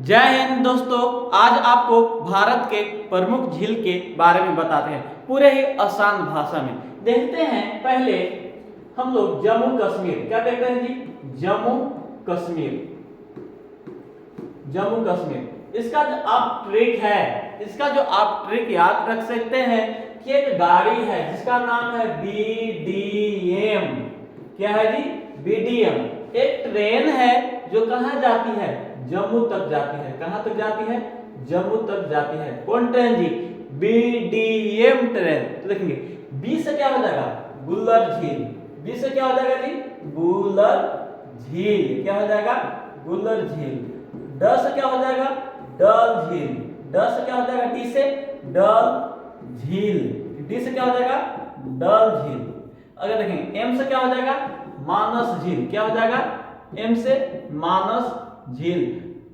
जय हिंद दोस्तों। आज आपको भारत के प्रमुख झील के बारे में बताते हैं पूरे ही आसान भाषा में। देखते हैं पहले हम लोग जम्मू कश्मीर, क्या देखते हैं जी? जम्मू कश्मीर। जम्मू कश्मीर इसका जो आप ट्रिक है, इसका जो आप ट्रिक याद रख सकते हैं कि एक गाड़ी है जिसका नाम है बीडीएम। क्या है जी? बीडीएम। एक ट्रेन है जो कहां जाती है? जम्मू तक जाती है। कहां तक जाती है? जम्मू तक जाती है। कौन ट्रेन जी? BDM train. तो देखेंगे बी से क्या हो जाएगा? बुलर झील। बी से क्या हो जाएगा जी? बुलर झील। क्या हो जाएगा? बुलर झील। ड से क्या हो जाएगा? डल झील। ड से क्या हो जाएगा? डी से डल झील। डी से क्या हो जाएगा? डल झील। अगर देखें एम से क्या हो जाएगा? मानस झील। क्या हो जाएगा? एम से मानस झील।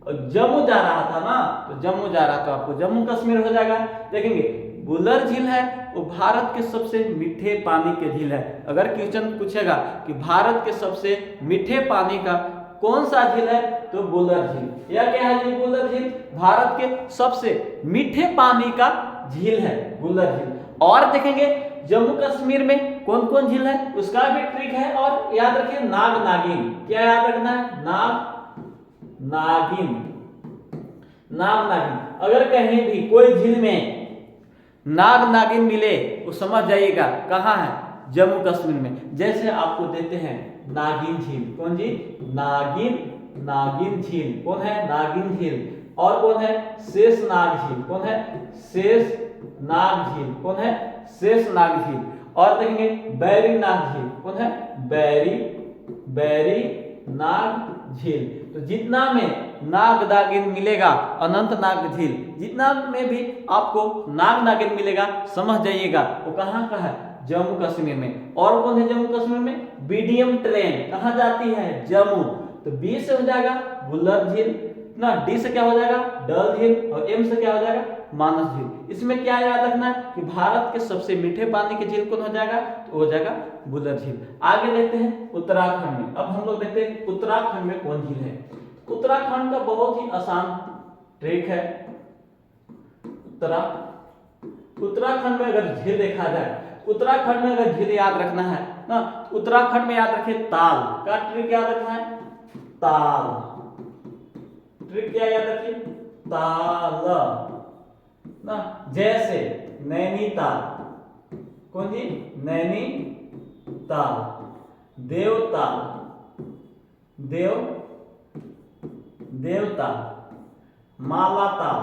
जम्मू जा रहा था ना, तो जम्मू जा रहा तो आपको जम्मू कश्मीर हो जाएगा। देखेंगे बुलर झील है वो भारत के सबसे मीठे पानी के झील है। अगर क्वेश्चन पूछेगा कि भारत के सबसे मीठे पानी का कौन सा झील है, तो बुलर झील। यह क्या है जी? बुलर झील भारत के सबसे मीठे पानी का झील है, बुलर झील। और देखेंगे जम्मू कश्मीर में कौन कौन झील है उसका भी ट्रिक है। और याद रखिए नाग नागिन। क्या याद रखना है? नाग नागिन। नाग नागिन। अगर कहीं भी कोई झील में नाग नागिन मिले तो समझ जाइएगा कहाँ है? जम्मू कश्मीर में। जैसे आपको देते हैं नागिन झील। कौन जी? नागिन। नागिन झील कौन है? नागिन झील। और कौन है? शेषनाग झील। कौन है? शेषनाग झील। कौन है? शेषनाग झील। और देखेंगे बैरी नाग झील। कौन है? बैरी नाग झील। तो जितना में नाग नागिन मिलेगा, अनंत नाग झील, जितना में भी आपको नाग नागिन मिलेगा समझ जाइएगा वो कहाँ का है? जम्मू कश्मीर में। और कौन है जम्मू कश्मीर में? बीडीएम ट्रेन कहाँ जाती है? जम्मू। तो बी से हो जाएगा बुलर झील ना, डी से क्या हो जाएगा? डल झील। और एम से क्या हो जाएगा? मानस झील। इसमें क्या याद रखना है कि भारत के सबसे मीठे पानी के झील कौन हो जाएगा? तो हो जाएगा बुलर झील। आगे देखते हैं उत्तराखंड में। अब हम लोग देखते हैं उत्तराखंड में कौन झील है। उत्तराखंड का बहुत ही आसान ट्रिक है। उत्तराखंड में अगर झील देखा जाए, उत्तराखंड में अगर झील याद रखना है ना, उत्तराखंड में याद रखिए ताल का ट्रिक याद रखना है। ताल ट्रिक क्या याद रखिए? ताल ना। जैसे नैनीताल। कौन जी? नैनीताल। देवताल। देवताल। मालाताल।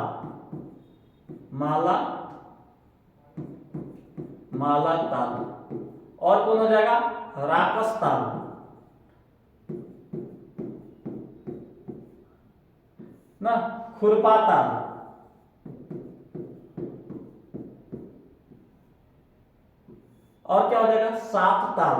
मालाताल। और कौन हो जाएगा? राकसताल ना। खुरपाताल। और क्या हो जाएगा? सात ताल।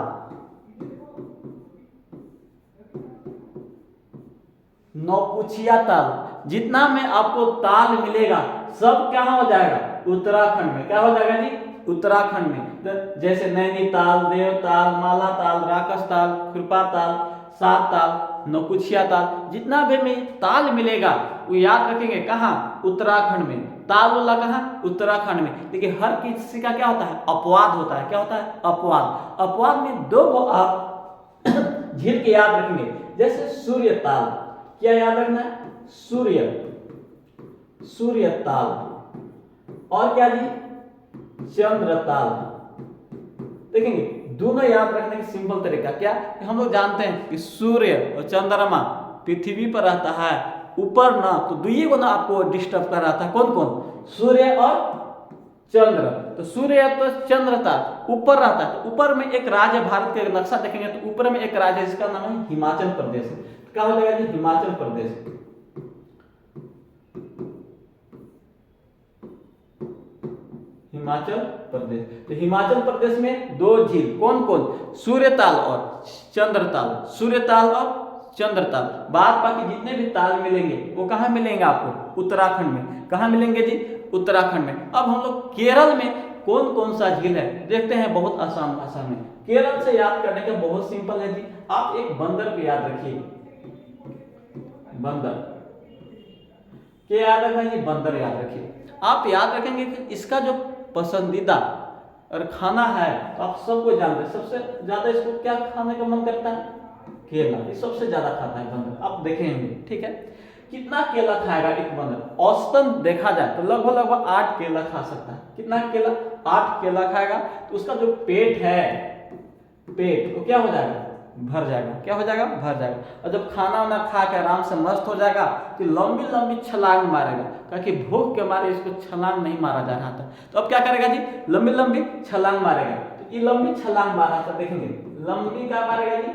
नौकुचिया ताल। जितना में आपको ताल मिलेगा सब कहाँ हो जाएगा? उत्तराखंड में। क्या हो जाएगा जी? उत्तराखंड में। जैसे नैनीताल, देवताल, मालाताल, राकसताल, खुरपाताल, सात ताल, नौकुचिया ताल, जितना भी में ताल मिलेगा वो याद रखेंगे कहाँ? उत्तराखंड में। ताल वाला कहाँ? उत्तराखंड में। देखिए हर किसी का क्या होता है? अपवाद होता है। क्या होता है? अपवाद। अपवाद में दो को आप झील के याद रखेंगे। जैसे सूर्य ताल। क्या याद रखना है? सूर्य ताल। और क्या जी? चंद्र ताल। देखेंगे दोनों याद रखने की सिंपल तरीका क्या? हम लोग जानते हैं कि सूर्य और चंद्रमा पृथ्वी पर रहता है ऊपर ना, तो दुई को ना आपको डिस्टर्ब कर रहा था। कौन कौन? सूर्य और चंद्र। तो सूर्य तो चंद्र था ऊपर रहता है। तो ऊपर में एक राज्य, भारत का नक्शा देखेंगे तो ऊपर में एक राज्य है जिसका नाम है हिमाचल प्रदेश। क्या हो जाएगा जी? हिमाचल प्रदेश। हिमाचल प्रदेश। तो हिमाचल प्रदेश में दो झील कौन कौन? सूर्यताल और चंद्रताल। सूर्यताल और चंद्रताल। बाद बाकी जितने भी ताल मिलेंगे वो कहाँ मिलेंगे आपको? उत्तराखंड में। कहाँ मिलेंगे जी? उत्तराखंड में। अब हम लोग केरल में कौन कौन सा झील है देखते हैं बहुत आसान भाषा में। केरल से याद करने का बहुत सिंपल है जी। आप एक बंदर को याद रखिए। बंदर। क्या याद रखना है? बंदर याद रखिए। आप याद रखेंगे कि इसका जो पसंदीदा और खाना है, तो आप सबको जानते हैं सबसे ज्यादा इसको क्या खाने का मन करता है? केला। ये सबसे ज्यादा खाता है बंदर, आप देखेंगे। ठीक है, कितना केला खाएगा एक बंदर? औसतन देखा जाए तो लगभग लगभग 8 केला खा सकता है। कितना केला? 8 केला खाएगा। तो उसका जो पेट है, पेट वो क्या हो जाएगा? भर जाएगा। क्या हो जाएगा? भर जाएगा। और जब खाना वाना खा के आराम से मस्त हो जाएगा तो लंबी लंबी छलांग मारेगा, क्योंकि भूख के मारे इसको छलांग नहीं मारा जा रहा था। तो अब क्या करेगा जी? लंबी लंबी छलांग मारेगा। तो ये लंबी छलांग मारा था, देखेंगे लंबी क्या मारेगा जी?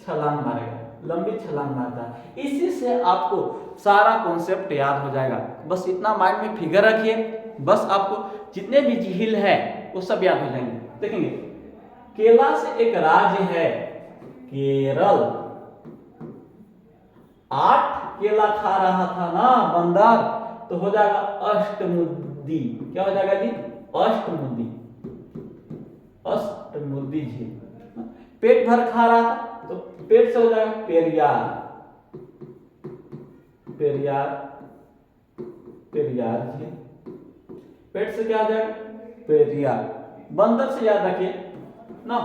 छलांग मारेगा, लंबी छलांग मारता है। इसी से आपको सारा कॉन्सेप्ट याद हो जाएगा। बस इतना माइंड में फिगर रखिए, बस आपको जितने भी झील है वो सब याद हो जाएंगे। देखेंगे केला से एक राज्य है केरल। 8 केला खा रहा था ना बंदर, तो हो जाएगा अष्टमुदी। क्या हो जाएगा जी? अष्टमुदी। अष्टमुदी झील। पेट भर खा रहा था तो पेट से हो जाएगा पेरियार। पेरियार, पेरियार झील। पेट से क्या हो जाएगा? पेरियार। बंदर से याद रखिए ना,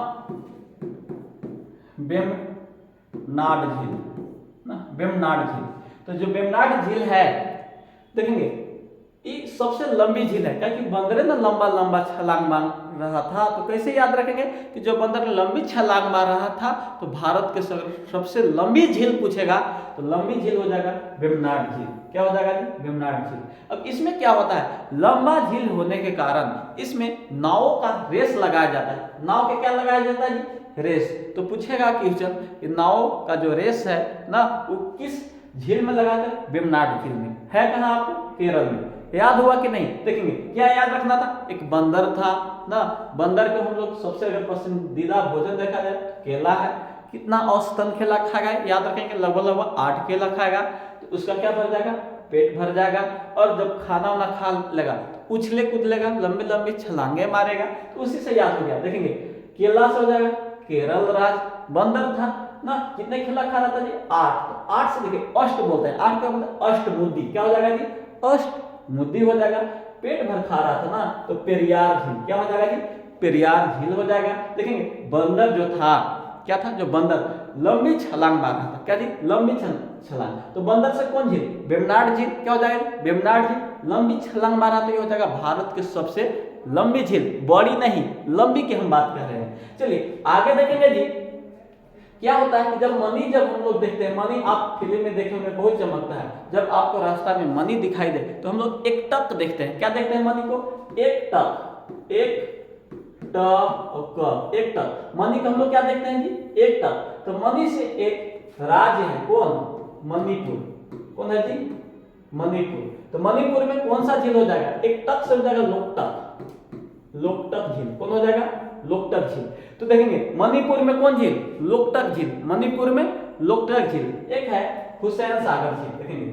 वेम्बनाड झील ना, वेम्बनाड झील। तो जो वेम्बनाड झील है, देखेंगे ये सबसे लंबी झील है, क्योंकि बंदर ना लंबा लंबा छलांग मार रहा था। तो कैसे याद रखेंगे कि जो बंदर लंबी छलांग मार रहा था, तो भारत के सबसे लंबी झील पूछेगा तो लंबी झील हो जाएगा वेम्बनाड झील। क्या हो जाएगा जी? वेम्बनाड झील। अब इसमें क्या होता है? लंबा झील होने के कारण इसमें नावों का रेस लगाया जाता है। नाव के क्या लगाया जाता है जी? रेस। तो पूछेगा कि नाव का जो रेस है ना, वो किस झील में लगाते हैं? वेम्बनाड झील में। है कहाँ? आपको केरल में। याद हुआ कि नहीं? देखेंगे क्या याद रखना था? एक बंदर था ना, बंदर को हम लोग सबसे अगर पसंदीदा भोजन देखा जाए केला है। कितना औसतन केला खाएगा? याद रखेंगे लगभग लगभग 8 केला खाएगा। तो उसका क्या भर जाएगा? पेट भर जाएगा। और जब खाना वाना खा लेगा उछले कूदलेगा, लंबी लंबी छलांगे मारेगा। तो उसी से याद हो गया। देखेंगे केला से हो जाएगा केरल राज्य। बंदर था ना, कितने केला खा रहा था जी? 8। तो 8 से देखिए अष्ट बोलते हैं। 8 क्या बोलते हैं? अष्टमुदी। क्या हो जाएगा जी? अष्टमुदी हो जाएगा। पेट भर खा रहा था ना, तो पेरियार झील। क्या हो जाएगा जी? पेरियार झील हो जाएगा। देखेंगे बंदर जो था, क्या था? जो बंदर लंबी छलांग मार रहा था। क्या जी? लंबी छलांग। तो बंदर से कौन झील? वेम्बनाड झील। क्या हो जाएगा? वेम्बनाड झील। लंबी छलांग मारा तो ये हो जाएगा भारत के सबसे लंबी झील। बड़ी नहीं, लंबी की हम बात कर रहे हैं। चलिए आगे देखेंगे जी क्या होता है कि जब हम लोग देखते हैं मनी, आप फिल्म में देखे होंगे बहुत चमकता है। जब आपको रास्ता में मनी दिखाई दे तो हम लोग एक टक देखते हैं। क्या देखते हैं मनी को? एक टक। एक टक, एक टक। मनी को हम लोग क्या देखते हैं जी? एक टक। तो मनी से एक राज्य है, कौन? मणिपुर। कौन है जी? मणिपुर। तो मणिपुर में कौन सा झील हो जाएगा? एक टक से हो जाएगा लोकटक। लोकटक झील। कौन हो जाएगा? लोकटक झील। तो देखेंगे मणिपुर में कौन झील? लोकटक झील। मणिपुर में लोकटक झील। एक है हुसैन सागर झील। देखेंगे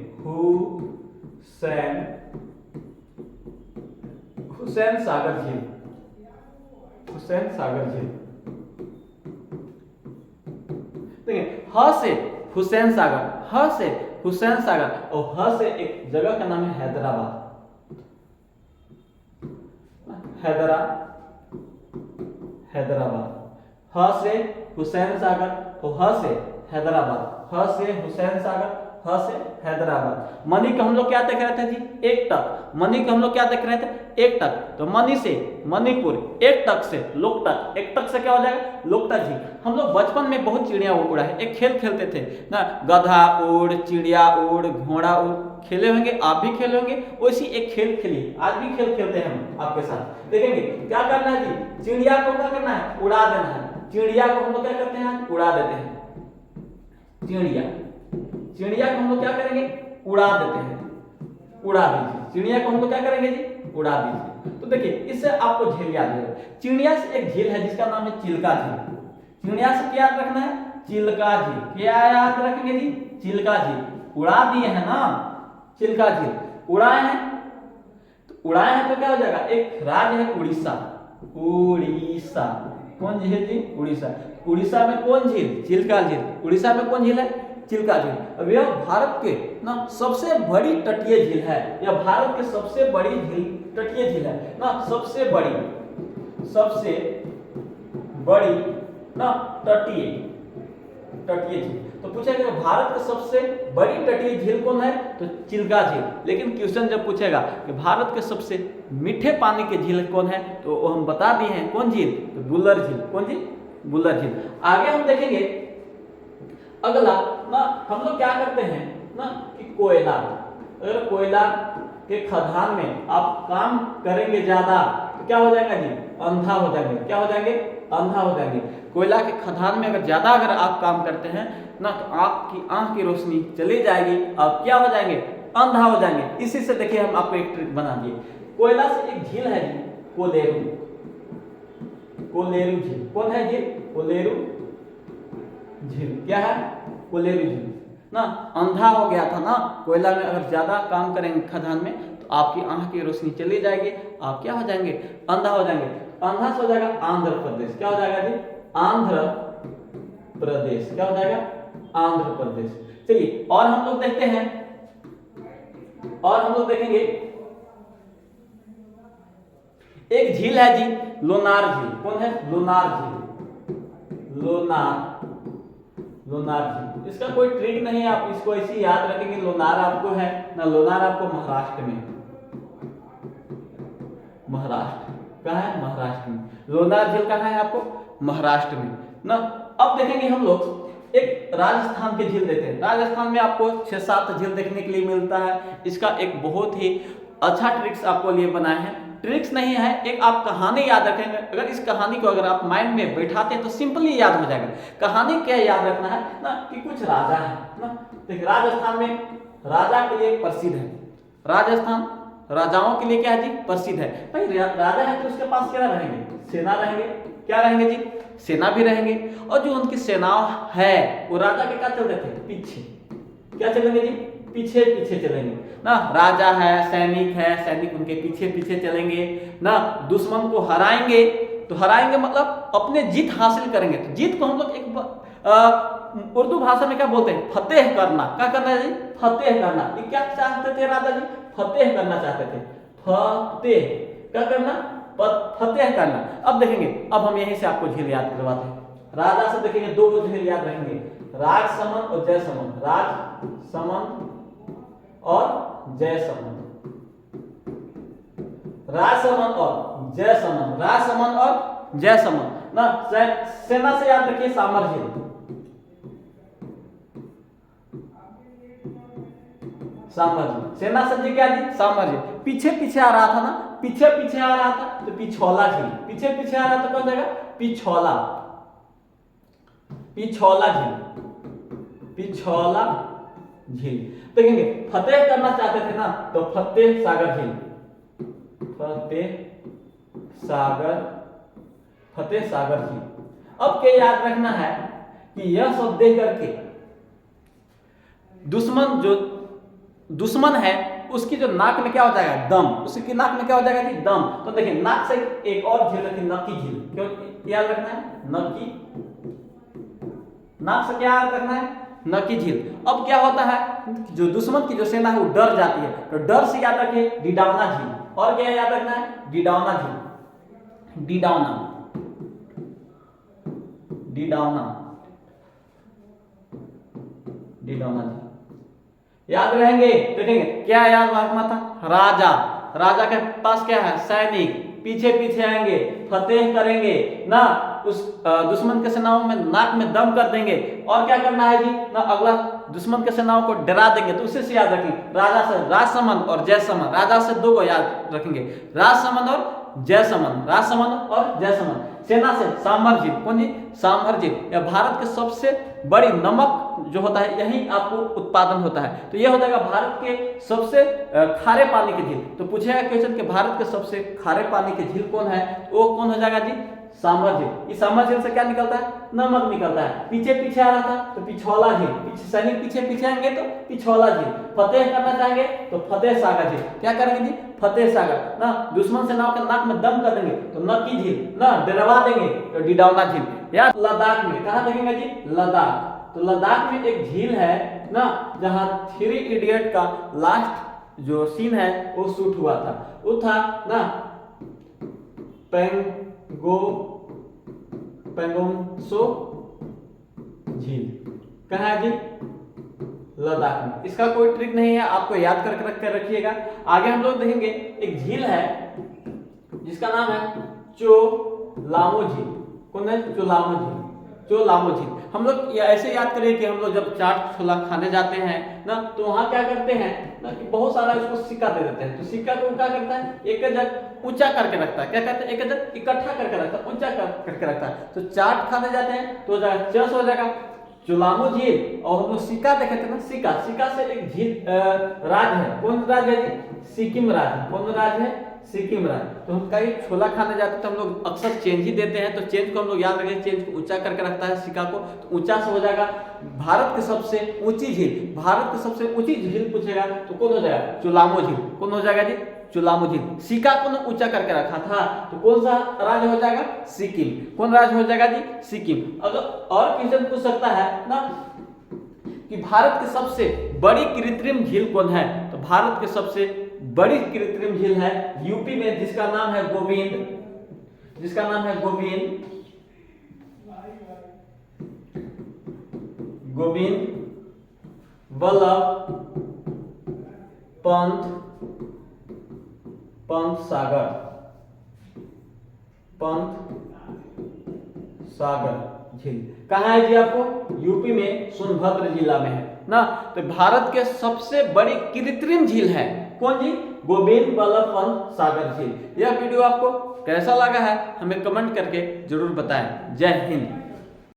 हुसैन सागर झील। हुसैन सागर झील। देखिए ह से हुसैन सागर, ह से हुसैन सागर और ह से एक जगह का नाम है हैदराबाद। हैदराबाद। ह से हुसैन सागर और ह से हैदराबाद। ह से हुसैन सागर, ह से हैदराबाद। मनी को हम लोग क्या देख रहे थे जी? एक टक। मनी को हम लोग क्या देख रहे थे? एक टक। तो मनी से मणिपुर, एक टक से लोकटक। एक टक से क्या हो जाएगा? लोकटक जी। हम लोग बचपन में बहुत चिड़िया उड़ा है। एक खेल खेलते थे ना, गधा उड़, चिड़िया उड़, घोड़ा उड़। खेले होंगे, आप भी खेले होंगे। वैसी एक खेल खेली, आज भी खेल खेलते हैं हम आपके साथ। देखेंगे क्या करना है जी? चिड़िया को क्या करना है? उड़ा देना है। चिड़िया को हम लोग क्या करते हैं? उड़ा देते हैं। चिड़िया को हम लोग क्या करेंगे? उड़ा देते हैं। उड़ा दीजिए। चिड़िया को हम लोग क्या करेंगे जी? उड़ा दीजिए। तो देखिए इससे आपको झील याद है। चिड़िया से एक झील है जिसका नाम है चिल्का झील। चिड़िया से क्या याद रखना है? चिल्का झील। क्या याद रखेंगे जी? चिल्का झील। उड़ा दिए हैं ना, चिल्का झील उड़ाए हैं। तो उड़ाए हैं तो क्या हो जाएगा? एक राज्य है उड़ीसा। कौन झील जी? उड़ीसा। उड़ीसा में कौन झील? चिल्का झील। उड़ीसा में कौन झील है? चिल्का झील। अब यह भारत के ना सबसे बड़ी तटीय झील है, यह भारत के सबसे बड़ी झील तटीय झील है ना, सबसे बड़ी ना तटीय झील। तो पूछा गया भारत की सबसे बड़ी तटीय झील कौन है, तो चिल्का झील। लेकिन क्वेश्चन जब पूछेगा कि भारत के सबसे मीठे पानी की झील कौन है, तो वो हम बता दिए हैं कौन झील, तो बुल्लर झील। कौन झील, बुल्लर झील। आगे हम देखेंगे अगला ना, हम लोग क्या करते हैं ना कि कोयला, अगर कोयला के खदान में आप काम करेंगे ज्यादा तो क्या हो जाएगा जी, अंधा हो जाएंगे। क्या हो जाएंगे, अंधा हो जाएंगे। कोयला के खदान में अगर ज्यादा अगर आप काम करते हैं ना, तो आपकी आंख की रोशनी चली जाएगी, आप क्या हो जाएंगे, अंधा हो जाएंगे। इसी से देखिए हम आपको एक ट्रिक बना दिए। कोयला से एक झील है जी, कोलेरू झील। कौन है झील, कोलेरू झील। क्या है, कोलेरू झील ना। अंधा हो गया था ना, कोयला में अगर ज्यादा काम करेंगे खदान में तो आपकी आंख की रोशनी चली जाएगी, आप क्या हो जाएंगे, अंधा हो जाएंगे। अंधा से हो जाएगा आंध्र प्रदेश। क्या हो जाएगा जी, आंध्र प्रदेश। क्या हो जाएगा, आंध्र प्रदेश। चलिए और हम लोग देखते हैं, और हम लोग देखेंगे एक झील है जी, लोनार झील। कौन है, लोनार झील। लोनार झील। इसका कोई ट्रिक नहीं है, आप इसको ऐसे याद रखेंगे। लोनार आपको है ना, लोनार आपको महाराष्ट्र में, महाराष्ट्र कहाँ है, महाराष्ट्र में। लोनार झील कहाँ है आपको, महाराष्ट्र में ना। अब देखेंगे हम लोग एक राजस्थान की झील देते हैं। राजस्थान में आपको 6-7 झील देखने के लिए मिलता है। इसका एक बहुत ही अच्छा ट्रिक्स आपको लिए बनाए हैं। ट्रिक्स नहीं है, एक आप कहानी याद रखेंगे। अगर इस कहानी को अगर आप माइंड में बैठाते हैं तो सिंपली याद हो जाएगा। कहानी क्या याद रखना है ना, कि कुछ राजा है ना। देखिए राजस्थान में राजा के लिए प्रसिद्ध है। राजस्थान राजाओं के लिए क्या है जी, प्रसिद्ध है। भाई राजा है तो उसके पास क्या रहेंगे, सेना रहेंगे। क्या रहेंगे जी, सेना भी रहेंगे। और जो उनकी सेना है वो राजा के क्या चलते थे, पीछे। क्या चलेंगे जी, पीछे पीछे चलेंगे ना। राजा है, सैनिक उनके पीछे पीछे चलेंगे ना। दुश्मन को हराएंगे, तो हराएंगे मतलब अपने जीत हासिल करेंगे। तो जीत को हम लोग एक उर्दू भाषा में क्या बोलते हैं, फतेह करना। क्या करना है जी, फतेह करना। ये क्या चाहते थे राजा जी, फतेह करना चाहते थे। फतेह क्या करना, फतेह करना। अब देखेंगे, अब हम यहीं से आपको झील याद करवाते हैं। राजा से देखेंगे 2 झील याद रखेंगे, राजसमंद और जयसमंद। राजसमंद और जयसमंद। राजसमंद और जयसमंद। राजसमंद और जयसमंद ना। सेना से याद रखिए सामर झील। सामर झील, सेना से जी क्या जी, सामर झील। पीछे पीछे आ रहा था ना, पीछे पीछे आ रहा था तो पिछौला झील। पीछे पीछे आ रहा था कौन जाएगा, पिछौला। पिछौला झील, पिछौला झील। देखेंगे फतेह करना चाहते थे ना, तो फतेह सागर झील। फतेह सागर झील। अब क्या याद रखना है कि यह सब देख करके दुश्मन है उसकी जो नाक में क्या हो जाएगा, दम। उसकी नाक में क्या हो जाएगा जी, दम। तो देखिए नाक से एक और झील रखी, नक्की झील। क्यों याद रखना है, नक्की। नाक से क्या याद रखना है, नक्की झील। अब क्या होता है, जो दुश्मन की जो सेना है वो डर जाती है, तो डर से याद रखिए डिडावना झील। और क्या याद रखना है, डिडावना झील। डिडावना झील याद रहेंगे। देखेंगे क्या याद रखना था, राजा के पास क्या है, सैनिक पीछे पीछे आएंगे, फतेह करेंगे ना। उस दुश्मन के सेनाओं में नाक में दम कर देंगे। और क्या करना है जी ना, अगला दुश्मन के सेनाओं को डरा देंगे। तो उसी से याद रखेंगे, राजा से राजसमंद और जयसमंद। राजा से 2 को याद रखेंगे, राजसमंद और जयसमंद। राजसमंद और जयसमंद। सेना से सांभर झील। कौन जी, सांभर झील। यह भारत के सबसे बड़ी नमक जो होता है यही आपको उत्पादन होता है। तो यह हो जाएगा भारत के सबसे खारे पानी की झील। तो पूछेगा क्वेश्चन कि भारत के सबसे खारे पानी की झील कौन है, वो कौन हो जाएगा जी, सांभर झील। इस सांभर झील से क्या निकलता है, नमक निकलता है। पीछे पीछे आ रहा था तो पिछौला झील। पीछे सैनिक पीछे पीछे आएंगे तो पिछौला झील। फतेह करना चाहेंगे तो फतेह सागर झील। क्या करेंगे जी, फतेह सागर ना। दुश्मन सेनाओं के नाक में दम कर देंगे तो नक्की झील ना। डरवा देंगे तो डिडावना झील। या लद्दाख में कहां देखेंगे जी, लद्दाख। तो लद्दाख में एक झील है ना, जहां 3 इडियट का लास्ट जो सीन है वो शूट हुआ था। वो था ना पेंगोंगसो झील। कहाँ है जी? लद्दाख में। इसका कोई ट्रिक नहीं है, आपको याद करके रख कर रखिएगा। आगे हम लोग देखेंगे एक झील है जिसका नाम है चो लामो झील। कौन है? चो लामो झील। चो लामो झील हम लोग ऐसे याद करें कि हम लोग जब चाट छोला खाने जाते हैं ना, तो वहां क्या करते हैं ना कि बहुत सारा इसको सिक्का दे देते हैं। तो सिक्का को क्या करता है, एक जगह ऊंचा करके रखता है। क्या कहते हैं? एक जगह इकट्ठा करके रखता है, ऊंचा करके रखता है। तो चाट खाने जाते हैं तो चस हो जाएगा चुलामो झील। और हम लोग सिक्का देखे थे ना, सिक्का से एक झील राज है। कौन राज है जी? सिक्किम राज। कौन राज है? सिक्किम राज। तो हम कहीं छोला खाने जाते हैं तो हम लोग अक्सर चेंज ही देते हैं। तो चेंज को हम लोग याद रखें, चेंज को ऊंचा करके रखता है सिक्का को, तो ऊंचा से हो जाएगा भारत की सबसे ऊंची झील। भारत की सबसे ऊंची झील पूछेगा तो कौन हो जाएगा? चुलामो झील। कौन हो जाएगा जी? चुलामो झील। सिक्का को ऊंचा करके रखा था, तो कौन सा राज्य हो जाएगा? सिक्किम। कौन राज्य हो जाएगा जी? सिक्किम। अगर और क्वेश्चन पूछ सकता है ना कि भारत की सबसे बड़ी कृत्रिम झील कौन है, तो भारत की सबसे बड़ी कृत्रिम झील है यूपी में, जिसका नाम है गोविंद। जिसका नाम है गोविंद वल्लभ पंत सागर झील। कहाँ है जी? आपको यूपी में सोनभद्र जिला में है ना। तो भारत के सबसे बड़ी कृत्रिम झील है कौन जी? गोविंद वल्लभ पंत सागर झील। यह वीडियो आपको कैसा लगा है हमें कमेंट करके जरूर बताएं। जय हिंद।